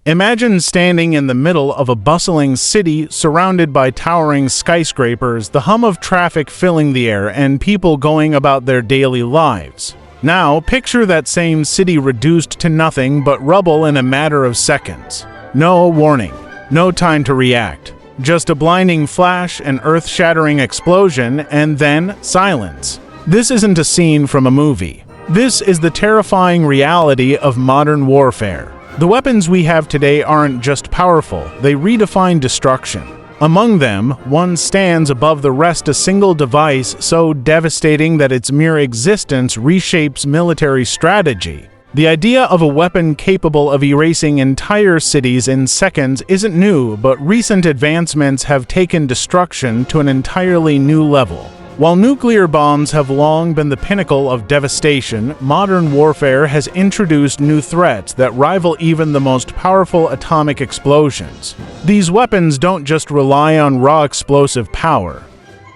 Imagine standing in the middle of a bustling city surrounded by towering skyscrapers, the hum of traffic filling the air, and people going about their daily lives. Now, picture that same city reduced to nothing but rubble in a matter of seconds. No warning, no time to react. Just a blinding flash, an earth-shattering explosion, and then silence. This isn't a scene from a movie. This is the terrifying reality of modern warfare. The weapons we have today aren't just powerful, they redefine destruction. Among them, one stands above the rest, a single device so devastating that its mere existence reshapes military strategy. The idea of a weapon capable of erasing entire cities in seconds isn't new, but recent advancements have taken destruction to an entirely new level. While nuclear bombs have long been the pinnacle of devastation, modern warfare has introduced new threats that rival even the most powerful atomic explosions. These weapons don't just rely on raw explosive power.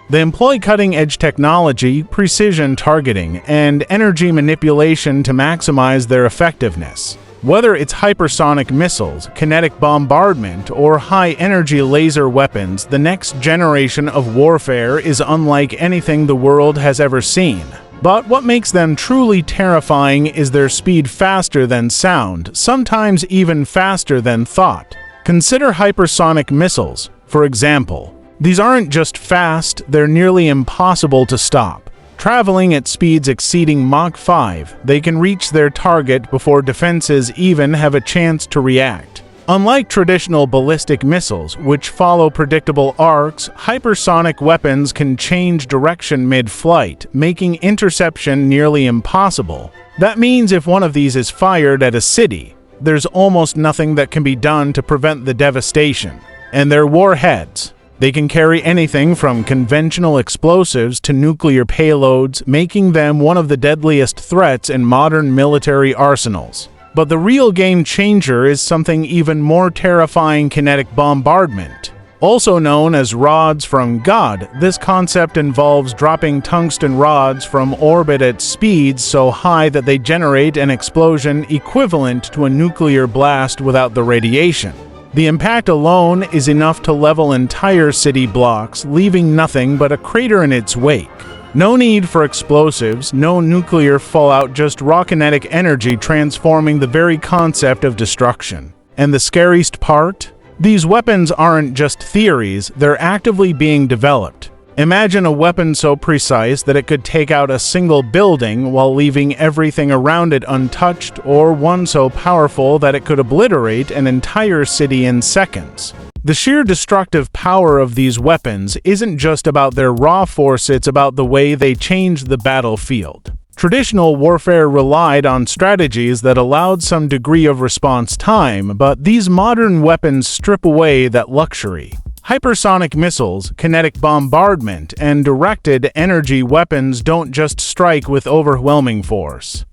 They employ cutting-edge technology, precision targeting, and energy manipulation to maximize their effectiveness. Whether it's hypersonic missiles, kinetic bombardment, or high-energy laser weapons, the next generation of warfare is unlike anything the world has ever seen. But what makes them truly terrifying is their speed, faster than sound, sometimes even faster than thought. Consider hypersonic missiles, for example. These aren't just fast, they're nearly impossible to stop. Traveling at speeds exceeding Mach 5, they can reach their target before defenses even have a chance to react. Unlike traditional ballistic missiles, which follow predictable arcs, hypersonic weapons can change direction mid-flight, making interception nearly impossible. That means if one of these is fired at a city, there's almost nothing that can be done to prevent the devastation. And they're warheads. They can carry anything from conventional explosives to nuclear payloads, making them one of the deadliest threats in modern military arsenals. But the real game changer is something even more terrifying: kinetic bombardment. Also known as rods from God, this concept involves dropping tungsten rods from orbit at speeds so high that they generate an explosion equivalent to a nuclear blast without the radiation. The impact alone is enough to level entire city blocks, leaving nothing but a crater in its wake. No need for explosives, no nuclear fallout, just raw kinetic energy transforming the very concept of destruction. And the scariest part? These weapons aren't just theories, they're actively being developed. Imagine a weapon so precise that it could take out a single building while leaving everything around it untouched, or one so powerful that it could obliterate an entire city in seconds. The sheer destructive power of these weapons isn't just about their raw force, it's about the way they change the battlefield. Traditional warfare relied on strategies that allowed some degree of response time, but these modern weapons strip away that luxury. Hypersonic missiles, kinetic bombardment, and directed energy weapons don't just strike with overwhelming force.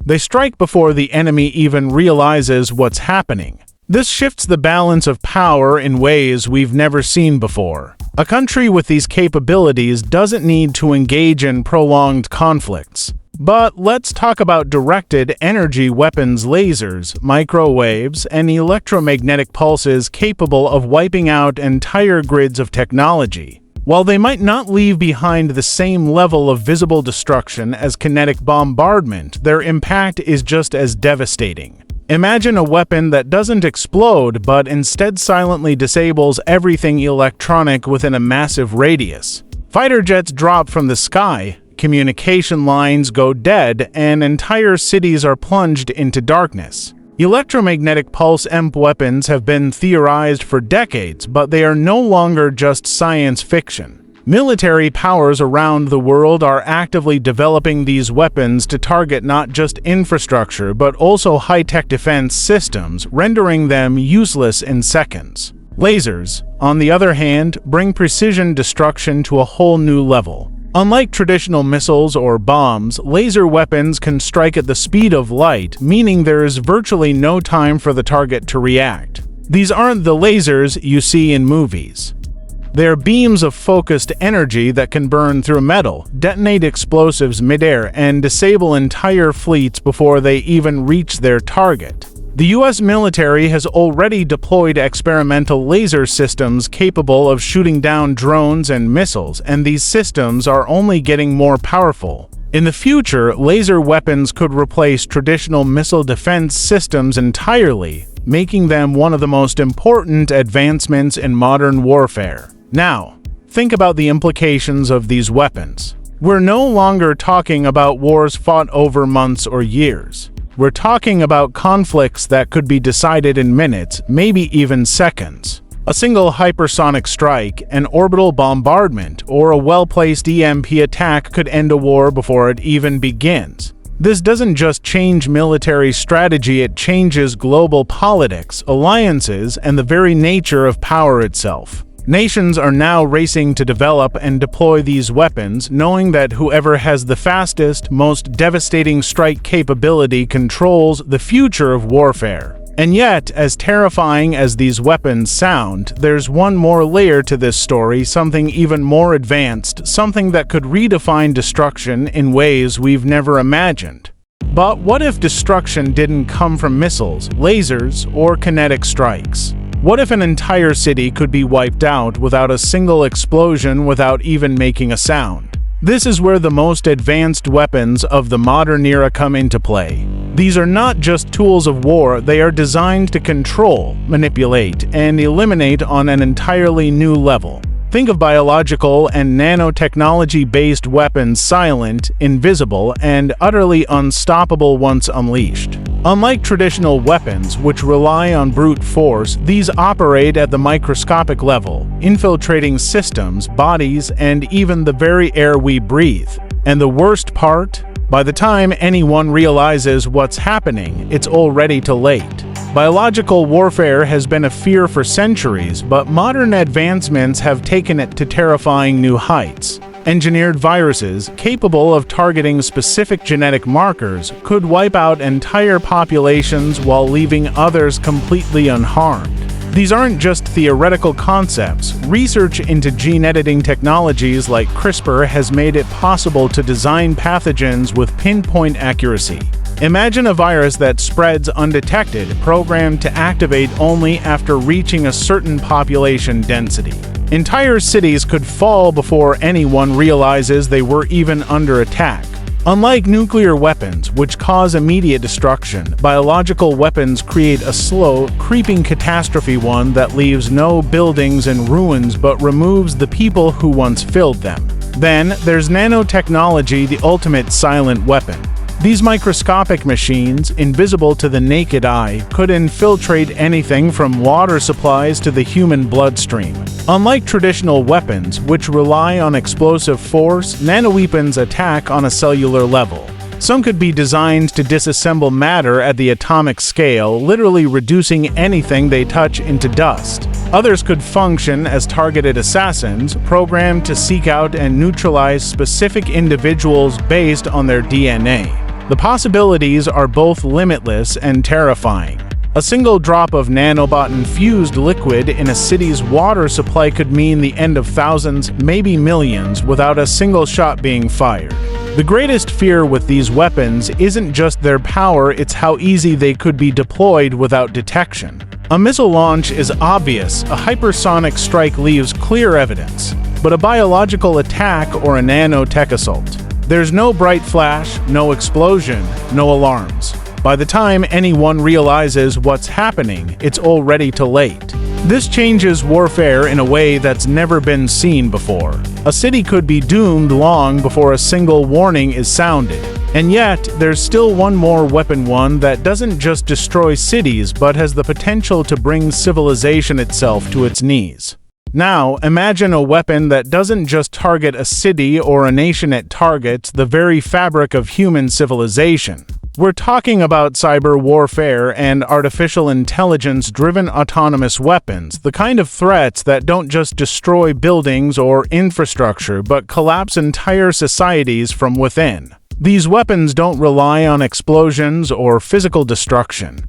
They strike before the enemy even realizes what's happening. This shifts the balance of power in ways we've never seen before. A country with these capabilities doesn't need to engage in prolonged conflicts. But let's talk about directed energy weapons: lasers, microwaves, and electromagnetic pulses capable of wiping out entire grids of technology. While they might not leave behind the same level of visible destruction as kinetic bombardment, their impact is just as devastating. Imagine a weapon that doesn't explode but instead silently disables everything electronic within a massive radius. Fighter jets drop from the sky, communication lines go dead, and entire cities are plunged into darkness. Electromagnetic pulse EMP weapons have been theorized for decades, but they are no longer just science fiction. Military powers around the world are actively developing these weapons to target not just infrastructure but also high-tech defense systems, rendering them useless in seconds. Lasers, on the other hand, bring precision destruction to a whole new level. Unlike traditional missiles or bombs, laser weapons can strike at the speed of light, meaning there is virtually no time for the target to react. These aren't the lasers you see in movies. They're beams of focused energy that can burn through metal, detonate explosives midair, and disable entire fleets before they even reach their target. The US military has already deployed experimental laser systems capable of shooting down drones and missiles, and these systems are only getting more powerful. In the future, laser weapons could replace traditional missile defense systems entirely, making them one of the most important advancements in modern warfare. Now, think about the implications of these weapons. We're no longer talking about wars fought over months or years. We're talking about conflicts that could be decided in minutes, maybe even seconds. A single hypersonic strike, an orbital bombardment, or a well-placed EMP attack could end a war before it even begins. This doesn't just change military strategy, it changes global politics, alliances, and the very nature of power itself. Nations are now racing to develop and deploy these weapons, knowing that whoever has the fastest, most devastating strike capability controls the future of warfare. And yet, as terrifying as these weapons sound, there's one more layer to this story, something even more advanced, something that could redefine destruction in ways we've never imagined. But what if destruction didn't come from missiles, lasers, or kinetic strikes? What if an entire city could be wiped out without a single explosion, without even making a sound? This is where the most advanced weapons of the modern era come into play. These are not just tools of war, they are designed to control, manipulate, and eliminate on an entirely new level. Think of biological and nanotechnology-based weapons, silent, invisible, and utterly unstoppable once unleashed. Unlike traditional weapons, which rely on brute force, these operate at the microscopic level, infiltrating systems, bodies, and even the very air we breathe. And the worst part? By the time anyone realizes what's happening, it's already too late. Biological warfare has been a fear for centuries, but modern advancements have taken it to terrifying new heights. Engineered viruses, capable of targeting specific genetic markers, could wipe out entire populations while leaving others completely unharmed. These aren't just theoretical concepts. Research into gene editing technologies like CRISPR has made it possible to design pathogens with pinpoint accuracy. Imagine a virus that spreads undetected, programmed to activate only after reaching a certain population density. Entire cities could fall before anyone realizes they were even under attack. Unlike nuclear weapons, which cause immediate destruction, biological weapons create a slow, creeping catastrophe, one that leaves no buildings in ruins but removes the people who once filled them. Then, there's nanotechnology, the ultimate silent weapon. These microscopic machines, invisible to the naked eye, could infiltrate anything from water supplies to the human bloodstream. Unlike traditional weapons, which rely on explosive force, nanoweapons attack on a cellular level. Some could be designed to disassemble matter at the atomic scale, literally reducing anything they touch into dust. Others could function as targeted assassins, programmed to seek out and neutralize specific individuals based on their DNA. The possibilities are both limitless and terrifying. A single drop of nanobot-infused liquid in a city's water supply could mean the end of thousands, maybe millions, without a single shot being fired. The greatest fear with these weapons isn't just their power, it's how easy they could be deployed without detection. A missile launch is obvious, a hypersonic strike leaves clear evidence, but a biological attack or a nanotech assault? There's no bright flash, no explosion, no alarms. By the time anyone realizes what's happening, it's already too late. This changes warfare in a way that's never been seen before. A city could be doomed long before a single warning is sounded. And yet, there's still one more weapon, one that doesn't just destroy cities but has the potential to bring civilization itself to its knees. Now, imagine a weapon that doesn't just target a city or a nation, it targets the very fabric of human civilization. We're talking about cyber warfare and artificial intelligence-driven autonomous weapons, the kind of threats that don't just destroy buildings or infrastructure but collapse entire societies from within. These weapons don't rely on explosions or physical destruction.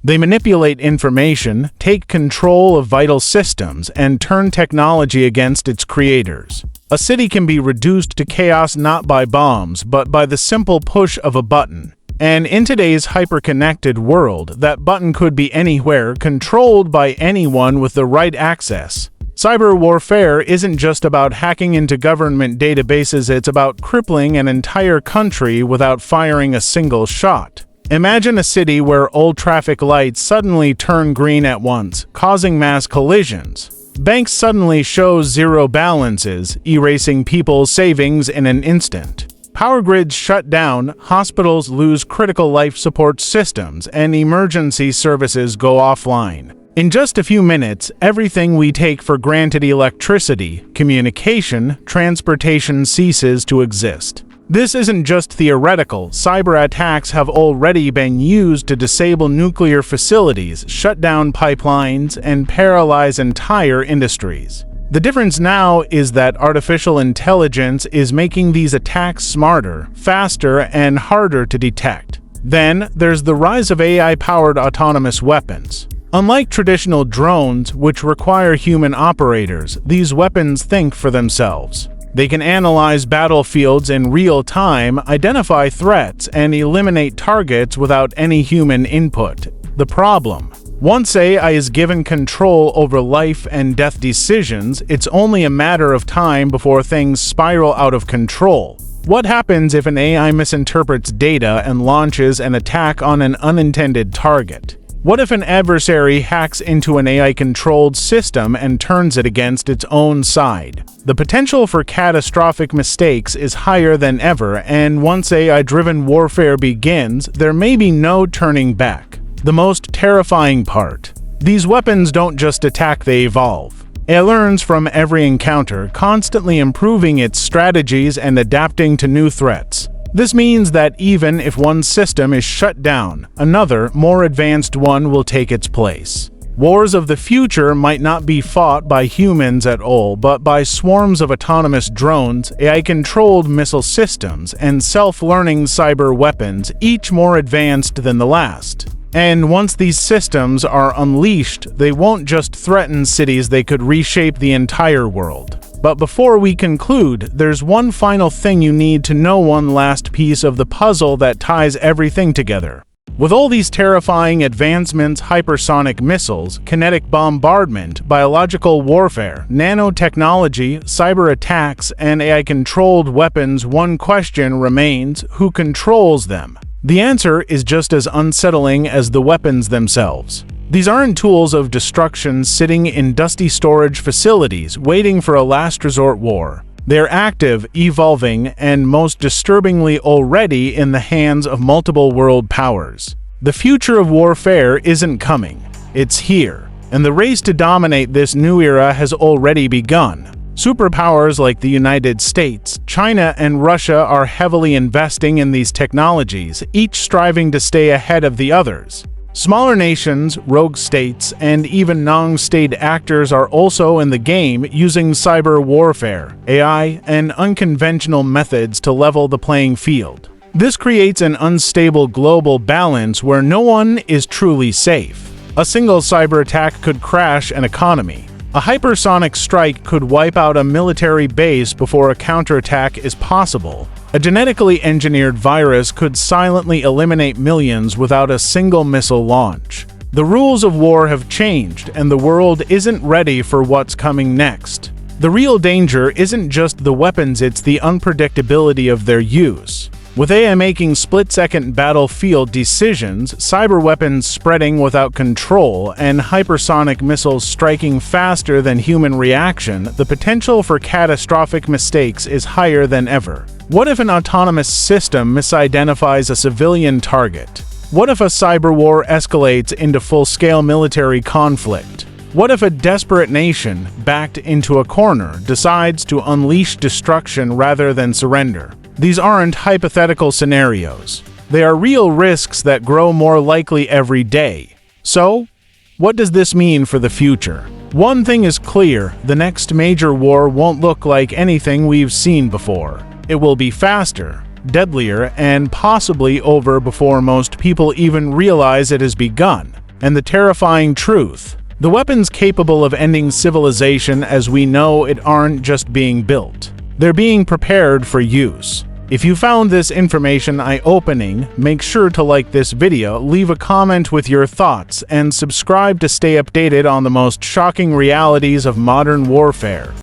They manipulate information, take control of vital systems, and turn technology against its creators. A city can be reduced to chaos not by bombs, but by the simple push of a button. And in today's hyper-connected world, that button could be anywhere, controlled by anyone with the right access. Cyber warfare isn't just about hacking into government databases, it's about crippling an entire country without firing a single shot. Imagine a city where all traffic lights suddenly turn green at once, causing mass collisions. Banks suddenly show zero balances, erasing people's savings in an instant. Power grids shut down, hospitals lose critical life support systems, and emergency services go offline. In just a few minutes, everything we take for granted, electricity, communication, transportation, ceases to exist. This isn't just theoretical. Cyber attacks have already been used to disable nuclear facilities, shut down pipelines, and paralyze entire industries. The difference now is that artificial intelligence is making these attacks smarter, faster, and harder to detect. Then, there's the rise of AI-powered autonomous weapons. Unlike traditional drones, which require human operators, these weapons think for themselves. They can analyze battlefields in real time, identify threats, and eliminate targets without any human input. The problem: once AI is given control over life and death decisions, it's only a matter of time before things spiral out of control. What happens if an AI misinterprets data and launches an attack on an unintended target? What if an adversary hacks into an AI-controlled system and turns it against its own side? The potential for catastrophic mistakes is higher than ever, and once AI-driven warfare begins, there may be no turning back. The most terrifying part: these weapons don't just attack, they evolve. AI learns from every encounter, constantly improving its strategies and adapting to new threats. This means that even if one system is shut down, another, more advanced one will take its place. Wars of the future might not be fought by humans at all, but by swarms of autonomous drones, AI-controlled missile systems, and self-learning cyber weapons, each more advanced than the last. And once these systems are unleashed, they won't just threaten cities, they could reshape the entire world. But before we conclude, there's one final thing you need to know, one last piece of the puzzle that ties everything together. With all these terrifying advancements, hypersonic missiles, kinetic bombardment, biological warfare, nanotechnology, cyber attacks, and AI-controlled weapons, one question remains: who controls them? The answer is just as unsettling as the weapons themselves. These aren't tools of destruction sitting in dusty storage facilities waiting for a last resort war. They're active, evolving, and most disturbingly already in the hands of multiple world powers. The future of warfare isn't coming, it's here, and the race to dominate this new era has already begun. Superpowers like the United States, China, and Russia are heavily investing in these technologies, each striving to stay ahead of the others. Smaller nations, rogue states, and even non-state actors are also in the game, using cyber warfare, AI, and unconventional methods to level the playing field. This creates an unstable global balance where no one is truly safe. A single cyber attack could crash an economy. A hypersonic strike could wipe out a military base before a counterattack is possible. A genetically engineered virus could silently eliminate millions without a single missile launch. The rules of war have changed, and the world isn't ready for what's coming next. The real danger isn't just the weapons, it's the unpredictability of their use. With AI making split-second battlefield decisions, cyber weapons spreading without control, and hypersonic missiles striking faster than human reaction, the potential for catastrophic mistakes is higher than ever. What if an autonomous system misidentifies a civilian target? What if a cyber war escalates into full-scale military conflict? What if a desperate nation, backed into a corner, decides to unleash destruction rather than surrender? These aren't hypothetical scenarios. They are real risks that grow more likely every day. So, what does this mean for the future? One thing is clear: the next major war won't look like anything we've seen before. It will be faster, deadlier, and possibly over before most people even realize it has begun. And the terrifying truth: the weapons capable of ending civilization as we know it aren't just being built. They're being prepared for use. If you found this information eye-opening, make sure to like this video, leave a comment with your thoughts, and subscribe to stay updated on the most shocking realities of modern warfare.